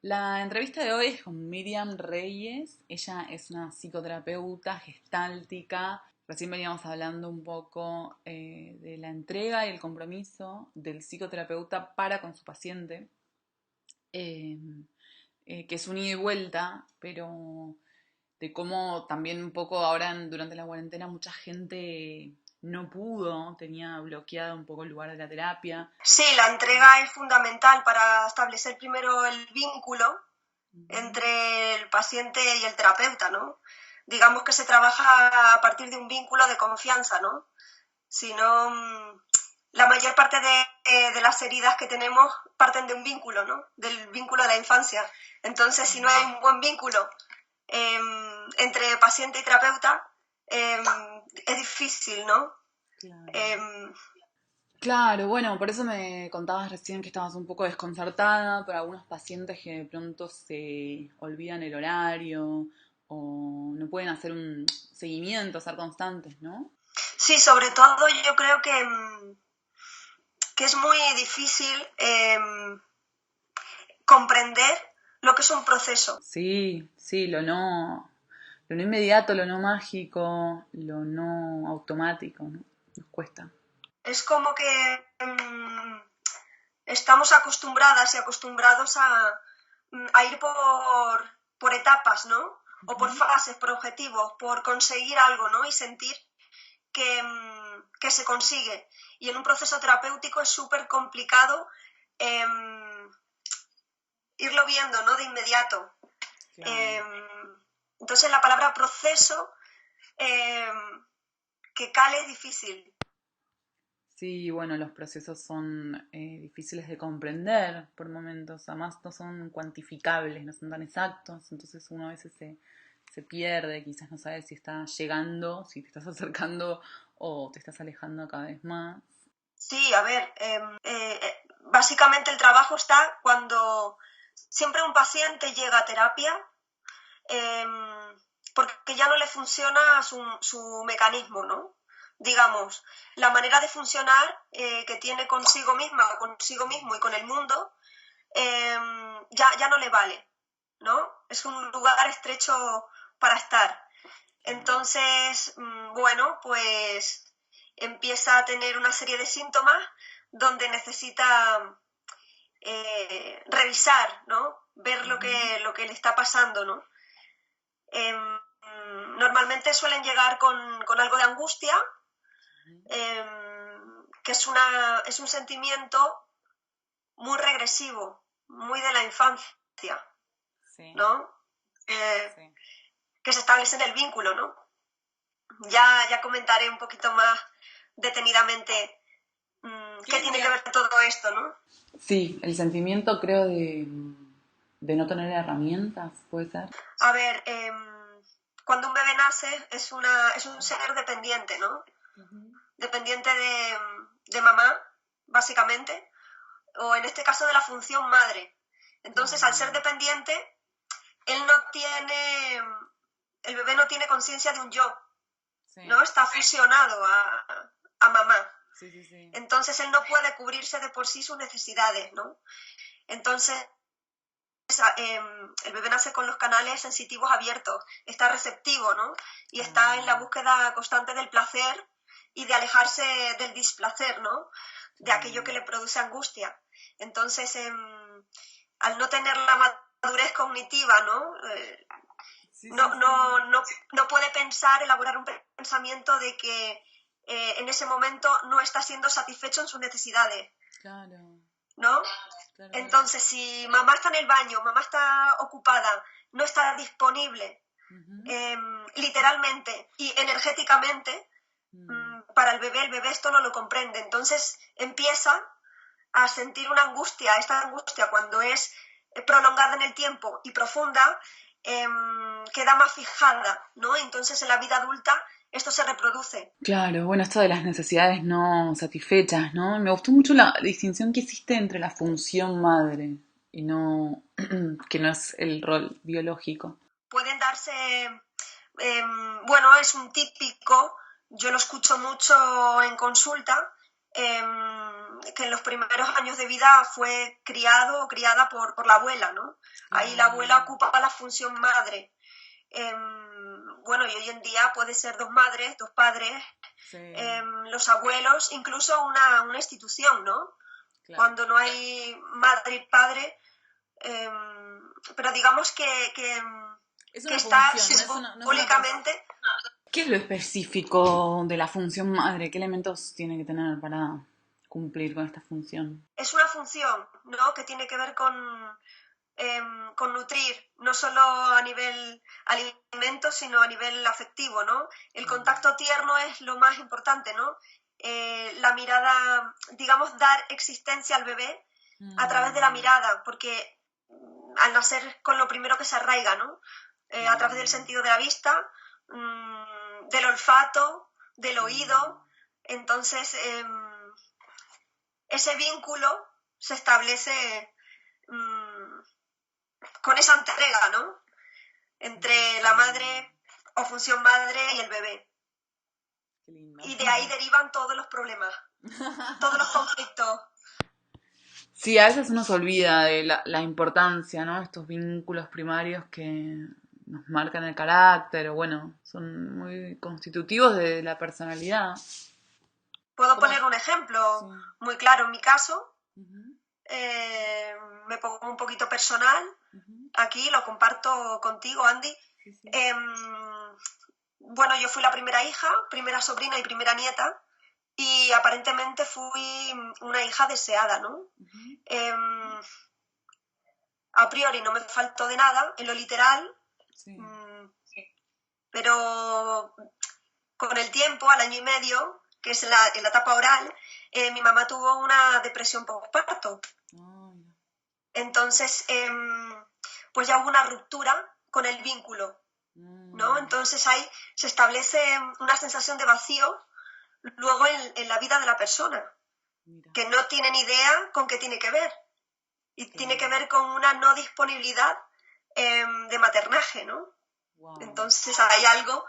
La entrevista de hoy es con Miriam Reyes. Ella es una psicoterapeuta gestáltica. Recién veníamos hablando un poco de la entrega y el compromiso del psicoterapeuta para con su paciente, eh, que es un ida y vuelta, pero de cómo también un poco ahora durante la cuarentena mucha gente no pudo, tenía bloqueado un poco el lugar de la terapia. Sí, la entrega es fundamental para establecer primero el vínculo entre el paciente y el terapeuta, ¿no? Digamos que se trabaja a partir de un vínculo de confianza, ¿no? Si no, la mayor parte de las heridas que tenemos parten de un vínculo, ¿no? Del vínculo de la infancia. Entonces, si no hay un buen vínculo entre paciente y terapeuta, es difícil, ¿no? Claro. Eh, Claro, bueno, por eso me contabas recién que estabas un poco desconcertada por algunos pacientes que de pronto se olvidan el horario o no pueden hacer un seguimiento, ser constantes, ¿no? sí, sobre todo yo creo que es muy difícil comprender lo que es un proceso. Sí, sí, lo no inmediato, lo no mágico, lo no automático, ¿no? Nos cuesta. Es como que estamos acostumbradas y acostumbrados a ir por etapas, ¿no? O por Ujú. fases, por objetivos, por conseguir algo, ¿no? Y sentir que se consigue. Y en un proceso terapéutico es súper complicado eh, irlo viendo, ¿no? De inmediato. Claro. Eh, entonces la palabra proceso eh, que cale es difícil. Sí, bueno, los procesos son difíciles de comprender por momentos, además no son cuantificables, no son tan exactos, entonces uno a veces se pierde, quizás no sabe si está llegando, si te estás acercando o te estás alejando cada vez más. Sí, a ver, básicamente el trabajo está cuando siempre un paciente llega a terapia eh, porque ya no le funciona su mecanismo, ¿no? Digamos, la manera de funcionar que tiene consigo misma, consigo mismo y con el mundo eh, ya no le vale, ¿no? Es un lugar estrecho para estar. Entonces, bueno, pues empieza a tener una serie de síntomas donde necesita revisar, ¿no? Ver Ujú. lo que le está pasando, ¿no? Eh, Normalmente suelen llegar con algo de angustia, que es un sentimiento muy regresivo, muy de la infancia, Sí, ¿no? Eh, sí. que se establece en el vínculo, ¿no? Ya comentaré un poquito más detenidamente qué ¿Qué tiene que sería? ver todo esto, ¿no? Sí, el sentimiento creo de no tener herramientas, ¿puede ser? A ver, cuando un bebé nace es un ser dependiente, ¿no? Ujú. Dependiente de mamá, básicamente, o en este caso de la función madre. Entonces, al ser Claro, dependiente, él no tiene, el bebé no tiene conciencia de un yo, ¿no? sí, Está fusionado a mamá. sí, sí, sí. Entonces, él no puede cubrirse de por sí sus necesidades, ¿no? Entonces, el bebé nace con los canales sensitivos abiertos, está receptivo, ¿no? Y está en la Ah, búsqueda constante del placer y de alejarse del displacer, ¿no? De aquello que claro. le produce angustia. Entonces, al no tener la madurez cognitiva, ¿no? Sí, No, sí, sí. no, no, no puede pensar, elaborar un pensamiento de que en ese momento no está siendo satisfecho en sus necesidades, Claro, ¿no? claro, claro. Entonces, si mamá está en el baño, mamá está ocupada, no está disponible Ujú. literalmente y energéticamente, Mm. para el bebé esto no lo comprende. Entonces empieza a sentir una angustia, esta angustia cuando es prolongada en el tiempo y profunda, queda más fijada, ¿no? Entonces en la vida adulta esto se reproduce. Claro, bueno, esto de las necesidades no satisfechas, ¿no? Me gustó mucho la distinción que hiciste entre la función madre y no, que no es el rol biológico. Pueden darse, bueno, es un típico, yo lo escucho mucho en consulta, que en los primeros años de vida fue criado o criada por la abuela, ¿no? Ahí la abuela ocupa la función madre. Bueno, y hoy en día puede ser dos madres, dos padres, Sí, los abuelos, incluso una institución, ¿no? claro. Cuando no hay madre y padre, pero digamos que Es que una está función, no es una simbólicamente. ¿Qué es lo específico de la función madre? ¿Qué elementos tiene que tener para cumplir con esta función? Es una función, ¿no? Que tiene que ver con nutrir, no solo a nivel alimento, sino a nivel afectivo, ¿no? El contacto tierno es lo más importante, ¿no? La mirada, digamos, dar existencia al bebé a través de la mirada, porque al nacer con lo primero que se arraiga, ¿no? A través del sentido de la vista, del olfato, del oído. Entonces, ese vínculo se establece con esa entrega, ¿no? Entre la madre o función madre y el bebé. Qué lindo. Y de ahí derivan todos los problemas, todos los conflictos. Sí, a veces uno se olvida de la importancia, ¿no? Estos vínculos primarios que nos marcan el carácter, o bueno, son muy constitutivos de la personalidad. Puedo poner un ejemplo muy claro en mi caso. Me pongo un poquito personal. Aquí lo comparto contigo, Andy. Bueno, yo fui la primera hija, primera sobrina y primera nieta, y aparentemente fui una hija deseada, ¿no? A priori no me faltó de nada, en lo literal, pero con el tiempo, al año y medio, que es en la etapa oral, mi mamá tuvo una depresión postparto. Entonces, pues ya hubo una ruptura con el vínculo, ¿no? Entonces ahí se establece una sensación de vacío luego en la vida de la persona, que no tiene ni idea con qué tiene que ver. Y tiene que ver con una no disponibilidad de maternaje, ¿no? Wow. Entonces hay algo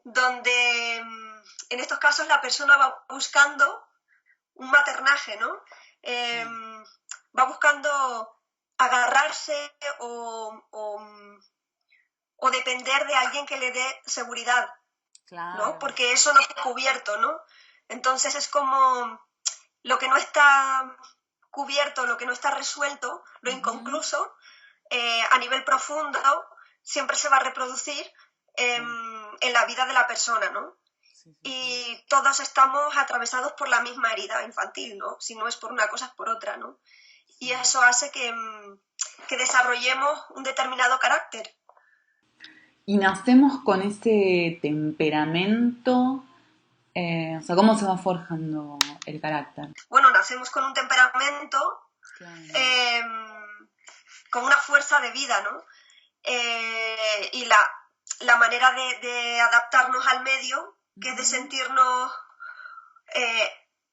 donde en estos casos la persona va buscando un maternaje, ¿no? Va buscando agarrarse o depender de alguien que le dé seguridad, claro, ¿no? Porque eso no está cubierto, ¿no? Entonces es como lo que no está cubierto, lo que no está resuelto, lo inconcluso, a nivel profundo, siempre se va a reproducir en la vida de la persona, ¿no? Y todos estamos atravesados por la misma herida infantil, ¿no? Si no es por una cosa, es por otra, ¿no? Y eso hace que desarrollemos un determinado carácter. Y nacemos con ese temperamento, o sea, ¿cómo se va forjando el carácter? Bueno, nacemos con un temperamento, claro, con una fuerza de vida, ¿no? Y la manera de adaptarnos al medio, que es de sentirnos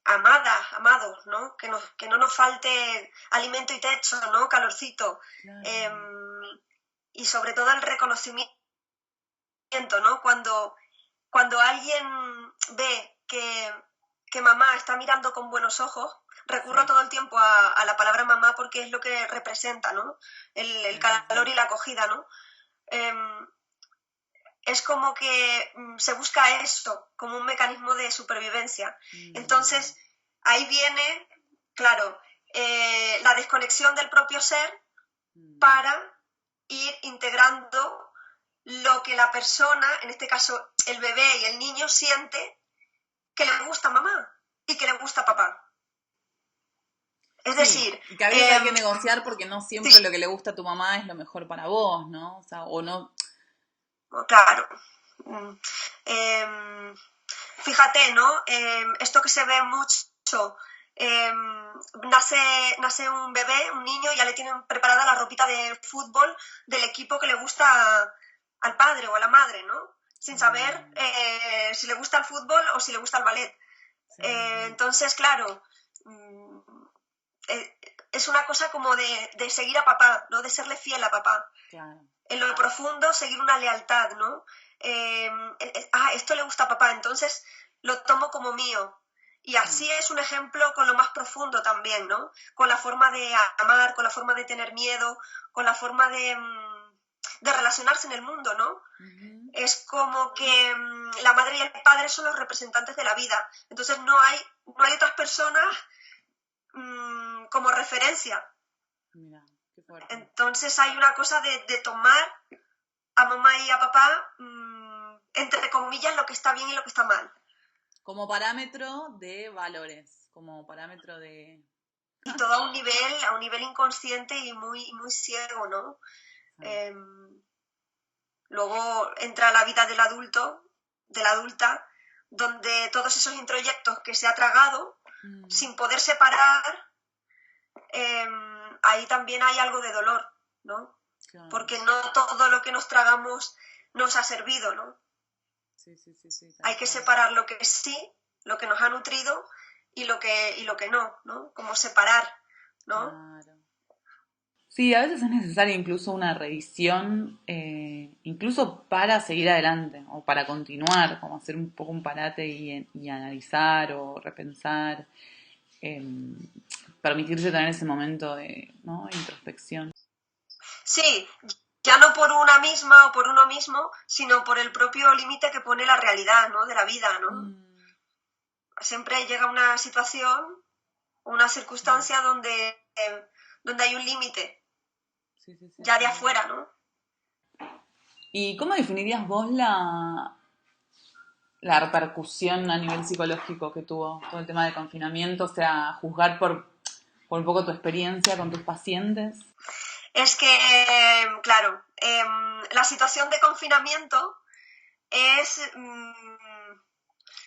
amados, ¿no? Que no nos falte alimento y techo, ¿no? Calorcito. Claro. Y sobre todo el reconocimiento, ¿no? Cuando alguien ve que mamá está mirando con buenos ojos, recurro todo el tiempo a la palabra mamá porque es lo que representa, ¿no? El calor y la acogida, ¿no? Es como que se busca esto como un mecanismo de supervivencia. Entonces, ahí viene, claro, la desconexión del propio ser para ir integrando lo que la persona, en este caso el bebé y el niño, siente que le gusta a mamá y que le gusta a papá. Es decir... Y que a veces hay que negociar porque no siempre lo que le gusta a tu mamá es lo mejor para vos, ¿no? O sea, o no... Claro. Fíjate, ¿no? Esto que se ve mucho, nace un bebé, un niño, y ya le tienen preparada la ropita de fútbol del equipo que le gusta al padre o a la madre, ¿no? Sin saber si le gusta el fútbol o si le gusta el ballet. Entonces, claro, es una cosa como de seguir a papá, ¿no? De serle fiel a papá. Claro. En lo profundo, seguir una lealtad, ¿no? Esto le gusta a papá, entonces lo tomo como mío. Y así es un ejemplo con lo más profundo también, ¿no? Con la forma de amar, con la forma de tener miedo, con la forma de relacionarse en el mundo, ¿no? Es como que la madre y el padre son los representantes de la vida. Entonces no hay otras personas como referencia. Mira, qué fuerte. Entonces hay una cosa de tomar a mamá y a papá, entre comillas, lo que está bien y lo que está mal. Como parámetro de valores, como parámetro de... Y todo a un nivel inconsciente y muy, muy ciego, ¿no? Luego entra la vida del adulto, de la adulta, donde todos esos introyectos que se ha tragado, sin poder separar, ahí también hay algo de dolor, ¿no? Claro. Porque no todo lo que nos tragamos nos ha servido, ¿no? Sí, hay que separar lo que sí, lo que nos ha nutrido y lo que no, ¿no? Como separar, ¿no? Claro. Sí, a veces es necesaria incluso una revisión, incluso para seguir adelante o para continuar, como hacer un poco un parate y analizar o repensar, permitirse tener ese momento de, ¿no?, introspección. Sí, ya no por una misma o por uno mismo, sino por el propio límite que pone la realidad, ¿no?, de la vida, ¿no? Siempre llega una situación, una circunstancia donde hay un límite, ya de afuera, ¿no? ¿Y cómo definirías vos la repercusión a nivel psicológico que tuvo todo el tema de confinamiento? O sea, juzgar por un poco tu experiencia con tus pacientes. Es que, claro, la situación de confinamiento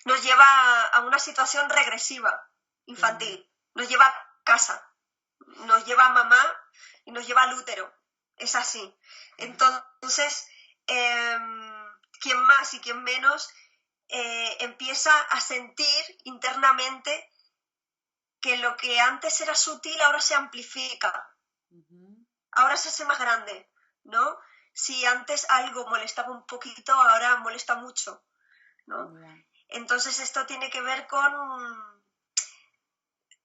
nos lleva a una situación regresiva, infantil. Nos lleva a casa, nos lleva a mamá y nos lleva al útero. Es así. Entonces, quien más y quien menos empieza a sentir internamente que lo que antes era sutil ahora se amplifica. Ahora se hace más grande, ¿no? Si antes algo molestaba un poquito, ahora molesta mucho, ¿no? Entonces esto tiene que ver con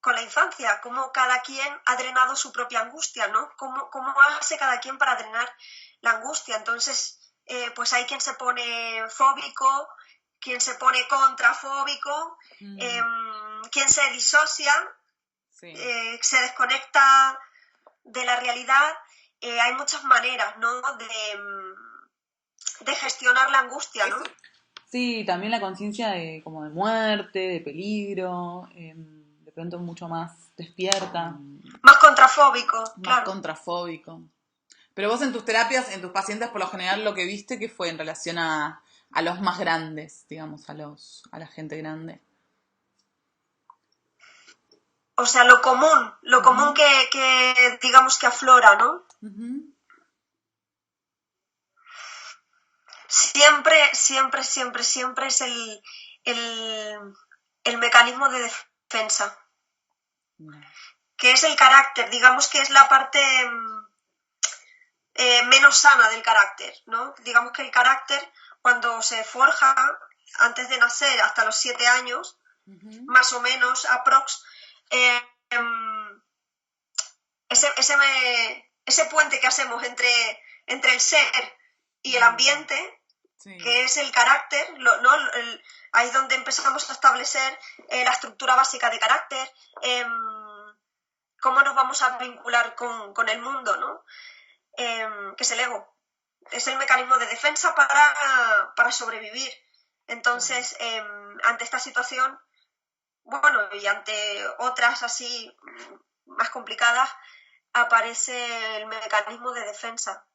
la infancia, cómo cada quien ha drenado su propia angustia, ¿no? Cómo hace cada quien para drenar la angustia. Entonces, pues hay quien se pone fóbico, quien se pone contrafóbico, quien se disocia, se desconecta de la realidad. Hay muchas maneras, ¿no?, de gestionar la angustia, ¿no? Sí, también la conciencia de muerte, de peligro, de pronto mucho más despierta. Más contrafóbico, más contrafóbico. Pero vos en tus terapias, en tus pacientes, por lo general lo que viste, ¿qué fue en relación a los más grandes, digamos, a la gente grande? O sea, lo común que digamos que aflora, ¿no? Siempre es el mecanismo de defensa, que es el carácter, digamos que es la parte menos sana del carácter, ¿no? Digamos que el carácter, cuando se forja antes de nacer hasta los 7 años, más o menos, aprox, ese puente que hacemos entre el ser y el ambiente, que es el carácter, ahí es donde empezamos a establecer la estructura básica de carácter, cómo nos vamos a vincular con el mundo, ¿no? Que es el ego. Es el mecanismo de defensa para sobrevivir. Entonces, ante esta situación, bueno, y ante otras así más complicadas, aparece el mecanismo de defensa.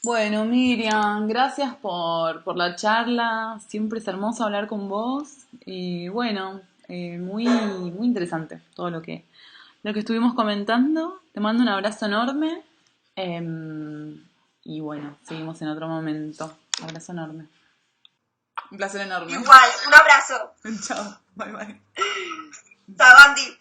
Bueno, Miriam, gracias por la charla. Siempre es hermoso hablar con vos. Y bueno, muy, muy interesante todo lo que estuvimos comentando. Te mando un abrazo enorme. Y bueno, seguimos en otro momento. Abrazo enorme. Un placer enorme. Igual, un abrazo. Chao, bye bye. Chao, Andy.